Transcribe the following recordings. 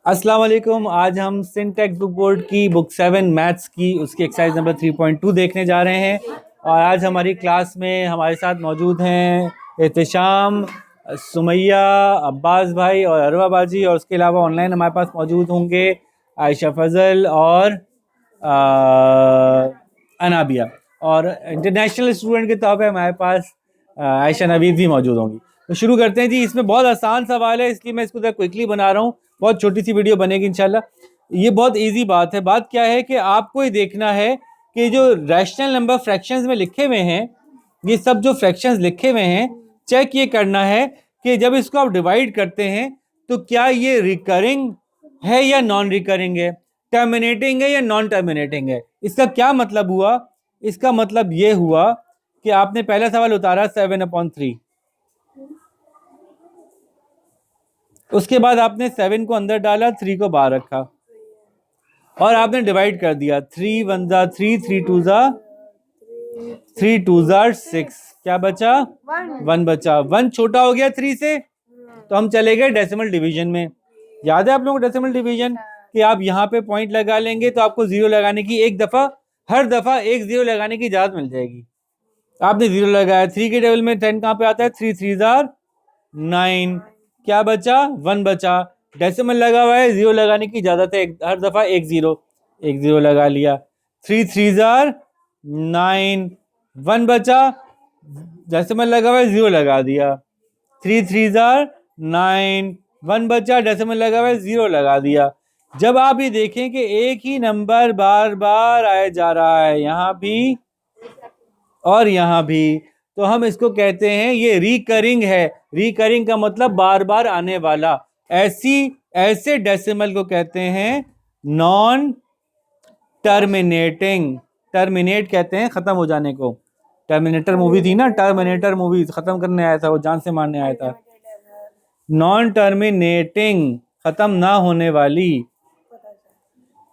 अस्सलाम वालेकुम। आज हम सिंटेक्स बुक बोर्ड की बुक 7 मैथ्स की उसकी एक्सरसाइज नंबर 3.2 देखने जा रहे हैं। और आज हमारी क्लास में हमारे साथ मौजूद हैं एहतशाम, सुमैया, अब्बास भाई और अरवा बाजी। और उसके अलावा ऑनलाइन हमारे पास मौजूद होंगे आयशा फजल और अनाबिया। और इंटरनेशनल स्टूडेंट के तौर पे हमारे पास आयशा नवीद भी मौजूद होंगी। तो शुरू करते हैं जी। इसमें बहुत आसान सवाल है, इसलिए मैं इसको ज़रा क्विकली बना रहा हूँ। बहुत छोटी सी वीडियो बनेगी इंशाल्लाह। ये बहुत इजी बात है। बात क्या है कि आपको ये देखना है कि जो रैशनल नंबर फ्रैक्शंस में लिखे हुए हैं, ये सब जो फ्रैक्शंस लिखे हुए हैं, चेक ये करना है कि जब इसको आप डिवाइड करते हैं तो क्या ये रिकरिंग है या नॉन रिकरिंग है, टर्मिनेटिंग है या नॉन टर्मिनेटिंग है। इसका क्या मतलब हुआ? इसका मतलब ये हुआ कि आपने पहला सवाल उतारा 7/3, उसके बाद आपने 7 को अंदर डाला, 3 को बाहर रखा और आपने डिवाइड कर दिया। 3 1 जा 3, 3 2 जा 3 2 जा 6, क्या बचा? 1 बचा। 1 छोटा हो गया 3 से, तो हम चले गए डेसिमल डिवीजन में। याद है आप लोगों को डेसिमल डिवीजन कि आप यहाँ पे पॉइंट लगा लेंगे तो आपको जीरो लगाने की हर दफा एक जीरो लगाने की इजाजत मिल जाएगी। आपने जीरो लगाया। 3 के टेबल में 10 कहाँ पे आता है? 3 3 जार 9, क्या बचा? 1 बचा। डेसिमल लगा हुआ है, जीरो लगाने की इजाजत है, हर दफा एक जीरो लगा लिया। 3 3 जार 9, 1 बचा। डेसिमल लगा हुआ है, जीरो लगा दिया। 3 3 जार 9, 1 बचा। डेसिमल लगा हुआ है, जीरो लगा दिया। जब आप ये देखें कि एक ही नंबर बार बार आया जा रहा है, यहाँ भी और यहाँ भी, तो हम इसको कहते हैं ये रिकरिंग है। रिकरिंग का मतलब बार बार आने वाला। ऐसे डेसिमल को कहते हैं नॉन टर्मिनेटिंग। टर्मिनेट कहते हैं खत्म हो जाने को। टर्मिनेटर मूवी थी ना, टर्मिनेटर मूवी खत्म करने आया था, वो जान से मारने आया था। नॉन टर्मिनेटिंग, खत्म ना होने वाली।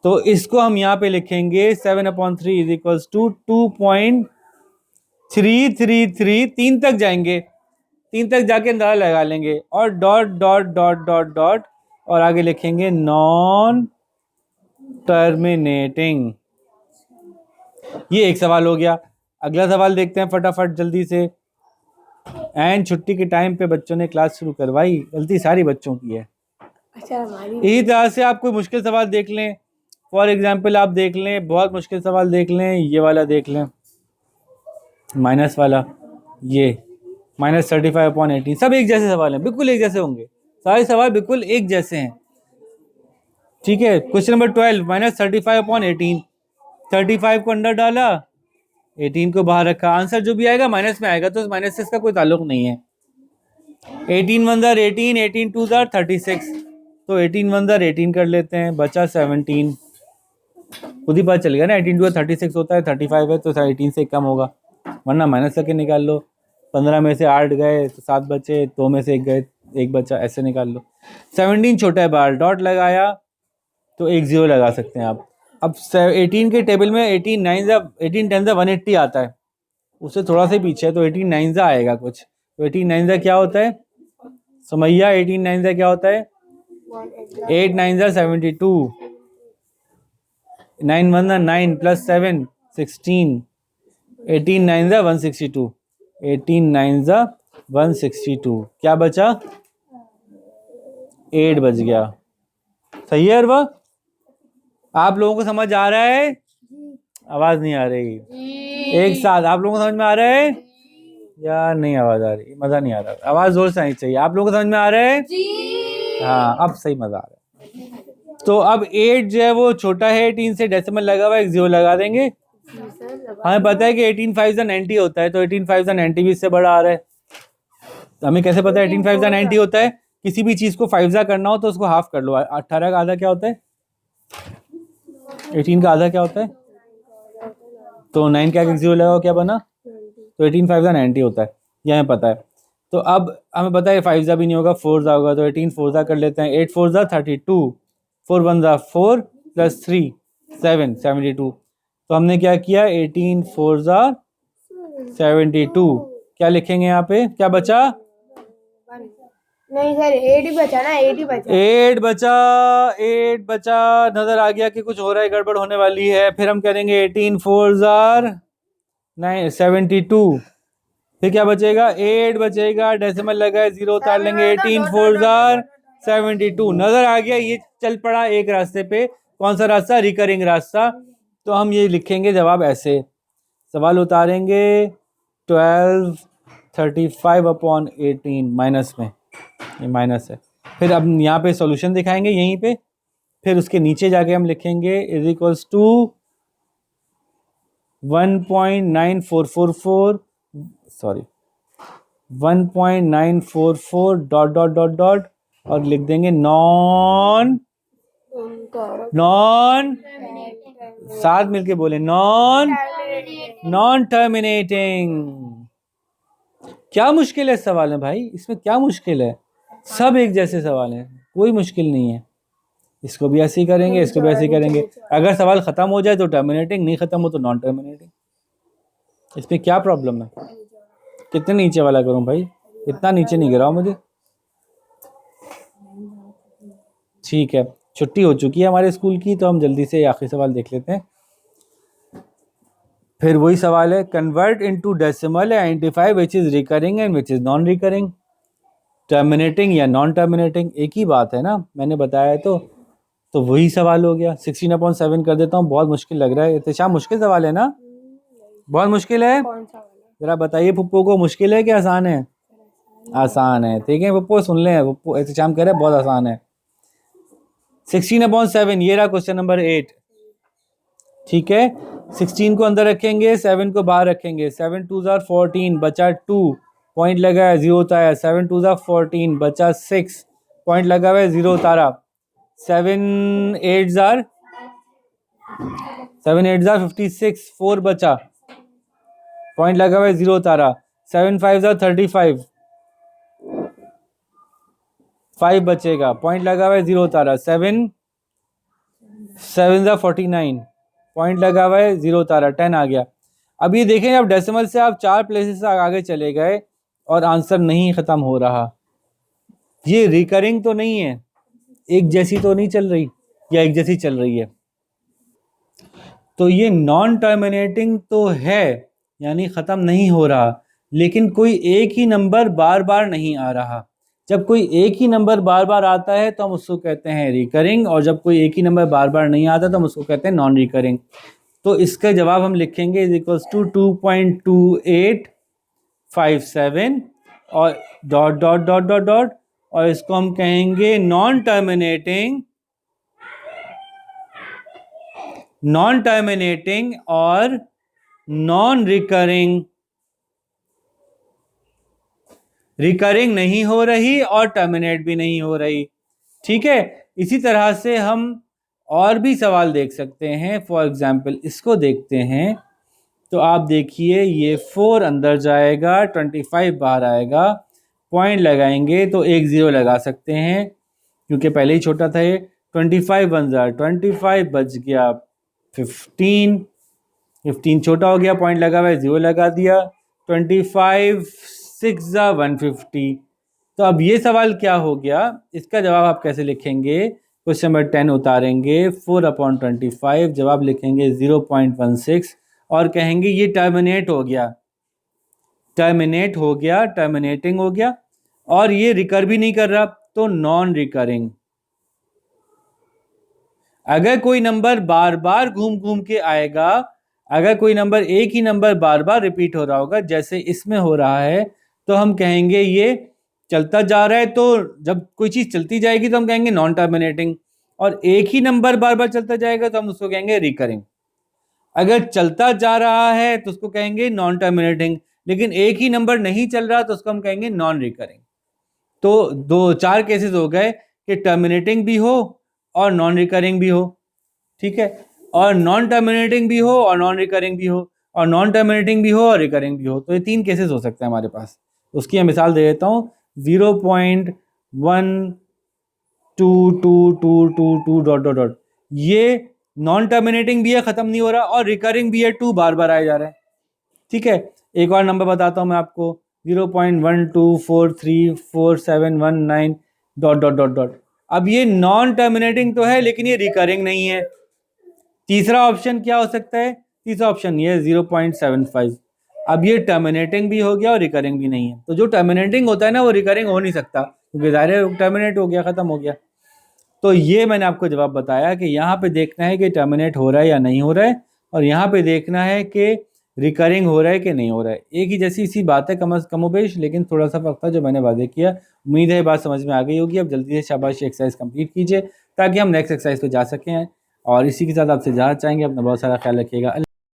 तो इसको हम यहाँ पे लिखेंगे 7/3 इज इक्वल्स टू 2.333। 3 तक जाएंगे, 3 तक जाके अंदाजा लगा लेंगे और dot dot dot dot dot और आगे लिखेंगे नॉन टर्मिनेटिंग। ये एक सवाल हो गया। अगला सवाल देखते हैं फटाफट जल्दी से। एंड छुट्टी के टाइम पे बच्चों ने क्लास शुरू करवाई, गलती सारी बच्चों की है। इसी तरह से आप कोई मुश्किल सवाल देख लें। फॉर एग्जाम्पल आप देख लें, बहुत मुश्किल सवाल देख लें, ये वाला देख लें, माइनस वाला, ये -35/18। सब एक जैसे सवाल हैं, बिल्कुल एक जैसे होंगे, सारे सवाल बिल्कुल एक जैसे हैं। ठीक है। Question number 12, -35/18। 35 को अंदर डाला, 18 को बाहर रखा। आंसर जो भी आएगा माइनस में आएगा, तो माइनस से इसका कोई ताल्लुक नहीं है। 18 1 जार 18, 18 2 जार 36, तो 18 1 जार 18 कर लेते हैं, बचा 17। खुद ही पता चल गया ना, 18 2 36 होता है, 35 है तो 18 से कम होगा, वरना माइनस करके निकाल लो। 15 में से 8 गए तो 7 बचे, 2 में से 1 गए, 1 बचा, ऐसे निकाल लो। 17 छोटा है, बाहर डॉट लगाया तो एक जीरो लगा सकते हैं आप। अब 18 के टेबल में 18 10 180 आता है, उससे थोड़ा सा पीछे है, तो 18 9 आएगा कुछ। तो 18 9 क्या होता है सुमैया? 18 9 क्या होता है? 8 9 72, 9 1 9 प्लस 7 16, 18 9 162, 18 9 162, क्या बचा? 8 बच गया। सही है अरवा? आप लोगों को समझ आ रहा है? आवाज नहीं आ रही। एक साथ आप लोगों को समझ में आ रहा है या नहीं? आवाज आ रही, मजा नहीं आ रहा। आवाज जोर से आनी चाहिए। आप लोगों को समझ में आ रहा है? हाँ, अब सही मजा आ रहा है। तो अब 8 जो है वो छोटा है 18 से, डेसिमल लगा हुआ है, एक जीरो लगा देंगे। हमें पता है कि 18 5 90 होता है, तो 18 5 90 भी इससे बड़ा आ रहा है। हमें कैसे पता है 18 5 90 होता है? किसी भी चीज को 5 करना हो तो उसको हाफ कर लो। 18 का आधा क्या होता है? 18 का आधा क्या होता है? तो 9 क्या जीरो लगाओ, क्या बना? तो 18 5 90 होता है, ये हमें पता है। तो अब हमें पता है 5 भी नहीं होगा, 4 होगा, तो 18 4 कर लेते हैं। 8 4 32, 4 1 4 प्लस 3 7 72। तो हमने क्या किया? 18 4 72, क्या लिखेंगे यहाँ पे? क्या बचा? नहीं सर 8 ही बचा ना, 8 ही बचा। 8 बचा, 8 बचा। नजर आ गया कि कुछ हो रहा है, गड़बड़ होने वाली है। फिर हम करेंगे 18 4 जार 9 72। फिर क्या बचेगा? 8 बचेगा, डेसिमल लगा है, जीरो उतार लेंगे। 18 4 जार 72। नजर आ गया, ये चल पड़ा एक रास्ते पे। कौन सा रास्ता? रिकरिंग रास्ता। तो हम ये लिखेंगे जवाब ऐसे, सवाल उतारेंगे 1235/18 माइनस में, ये माइनस है। फिर अब यहाँ पे सॉल्यूशन दिखाएंगे यहीं पे। फिर उसके नीचे जाके हम लिखेंगे is equals to 1.9444, sorry 1.944 dot dot dot dot, और लिख देंगे नॉन साथ मिलके बोले नॉन टर्मिनेटिंग। क्या मुश्किल है इस सवाल में भाई? इसमें क्या मुश्किल है? सब एक जैसे सवाल हैं, कोई मुश्किल नहीं है। इसको भी ऐसे ही करेंगे, इसको भी ऐसे ही करेंगे। अगर सवाल खत्म हो जाए तो टर्मिनेटिंग, नहीं खत्म हो तो नॉन टर्मिनेटिंग। इसमें क्या प्रॉब्लम है? कितने नीचे वाला करूं भाई? इतना नीचे नहीं गिराओ मुझे। ठीक है, छुट्टी हो चुकी है हमारे स्कूल की, तो हम जल्दी से आखिरी सवाल देख लेते हैं। फिर वही सवाल है, convert into decimal and identify which is recurring and which is non recurring. Terminating या नॉन टर्मिनेटिंग एक ही बात है ना, मैंने बताया तो वही सवाल हो गया। 16/7 कर देता हूँ, बहुत मुश्किल लग रहा है। इत्तेशाम मुश्किल सवाल है ना? बहुत मुश्किल है? कौन सा वाला? जरा बताइए पुप्पो को, मुश्किल है कि आसान है? आसान है, ठीक है पुप्पो, सुन ले। पुप्पो इत्तेशाम कह रहे हैं बहुत आसान है। 16/7, ये रहा क्वेश्चन नंबर 8। ठीक है, 16 को अंदर रखेंगे, 7 को बाहर रखेंगे। 7 2 जार 14, बचा 2, पॉइंट लगा है, जीरो उतारा। 7 2 जार 14, बचा 6, पॉइंट लगा हुआ है, जीरो उतारा। 7 8 जार 56, 4 बचा, पॉइंट लगा हुआ है, जीरो उतारा। 7 5 जार 35, 5 बचेगा, पॉइंट लगा हुआ है, जीरो उतारा। 7 7 जार 49, पॉइंट लगा हुआ है, जीरो उतारा, 10 आ गया। अब ये देखें, अब डेसिमल से आप 4 प्लेसेस आगे चले गए और आंसर नहीं खत्म हो रहा। ये रिकरिंग तो नहीं है, एक जैसी तो नहीं चल रही, या एक जैसी चल रही है। तो ये नॉन टर्मिनेटिंग तो है, यानी खत्म नहीं हो रहा, लेकिन कोई एक ही नंबर बार बार नहीं आ रहा। जब कोई एक ही नंबर बार बार आता है तो हम उसको कहते हैं रिकरिंग, और जब कोई एक ही नंबर बार बार नहीं आता तो हम उसको कहते हैं नॉन रिकरिंग। तो इसका जवाब हम लिखेंगे इज इक्वल्स टू 2.2857 और dot dot dot dot dot, और इसको हम कहेंगे नॉन टर्मिनेटिंग और नॉन रिकरिंग। रिकरिंग नहीं हो रही और टर्मिनेट भी नहीं हो रही। ठीक है, इसी तरह से हम और भी सवाल देख सकते हैं। फॉर एग्जाम्पल इसको देखते हैं, तो आप देखिए, ये 4 अंदर जाएगा, 25 बाहर आएगा। पॉइंट लगाएंगे तो एक जीरो लगा सकते हैं, क्योंकि पहले ही छोटा था ये। 25 1 जार 25, बच गया 15, 15 छोटा हो गया, पॉइंट लगा हुआ है, जीरो लगा दिया। 25 6 जार 150। तो अब ये सवाल क्या हो गया, इसका जवाब आप कैसे लिखेंगे? क्वेश्चन नंबर 10 उतारेंगे, 4/25, जवाब लिखेंगे 0.16, और कहेंगे ये टर्मिनेट हो गया, टर्मिनेटिंग हो गया, और ये रिकर भी नहीं कर रहा, तो नॉन रिकरिंग। अगर कोई नंबर बार बार घूम घूम के आएगा, अगर कोई नंबर एक ही नंबर बार बार रिपीट हो रहा होगा, जैसे इसमें हो रहा है, तो हम कहेंगे ये चलता जा रहा है। तो जब कोई चीज चलती जाएगी तो हम कहेंगे नॉन टर्मिनेटिंग, और एक ही नंबर बार बार चलता जाएगा तो हम उसको कहेंगे रिकरिंग। अगर चलता जा रहा है तो उसको कहेंगे नॉन टर्मिनेटिंग, लेकिन एक ही नंबर नहीं चल रहा तो उसको हम कहेंगे नॉन रिकरिंग। तो 4 केसेस हो गए कि टर्मिनेटिंग भी हो और नॉन रिकरिंग भी हो। ठीक है, और नॉन टर्मिनेटिंग भी हो और नॉन रिकरिंग भी हो, और नॉन टर्मिनेटिंग भी हो और रिकरिंग भी हो। तो ये 3 केसेस हो सकते हैं हमारे पास। उसकी मैं मिसाल दे देता हूँ, 0.122222 डॉट डॉट डॉट, ये नॉन टर्मिनेटिंग भी है, खत्म नहीं हो रहा, और रिकरिंग भी है, 2 बार बार आए जा रहे हैं। ठीक है, एक और नंबर बताता हूं मैं आपको, 0.12434719 डॉट डॉट डॉट डॉट। अब ये नॉन टर्मिनेटिंग तो है लेकिन ये रिकरिंग नहीं है। तीसरा ऑप्शन क्या हो सकता है? तीसरा ऑप्शन ये 0.75। अब ये टर्मिनेटिंग भी हो गया और रिकरिंग भी नहीं है। तो जो टर्मिनेटिंग होता है ना वो रिकरिंग हो नहीं सकता, क्योंकि ज़ाहिर है टर्मिनेट हो गया, ख़त्म हो गया। तो ये मैंने आपको जवाब बताया कि यहाँ पे देखना है कि टर्मिनेट हो रहा है या नहीं हो रहा है, और यहाँ पे देखना है कि रिकरिंग हो रहा है कि नहीं हो रहा है। एक ही जैसी इसी बात है कमोबेश, लेकिन थोड़ा सा फर्क था जो मैंने वादे किया। उम्मीद है बात समझ में आ गई होगी। अब जल्दी से शाबाश एक्सरसाइज कंप्लीट कीजिए ताकि हम नेक्स्ट एक्सरसाइज पे जा सकें, और इसी के साथ आपसे इजाज़त चाहेंगे। अपना बहुत सारा ख्याल रखिएगा।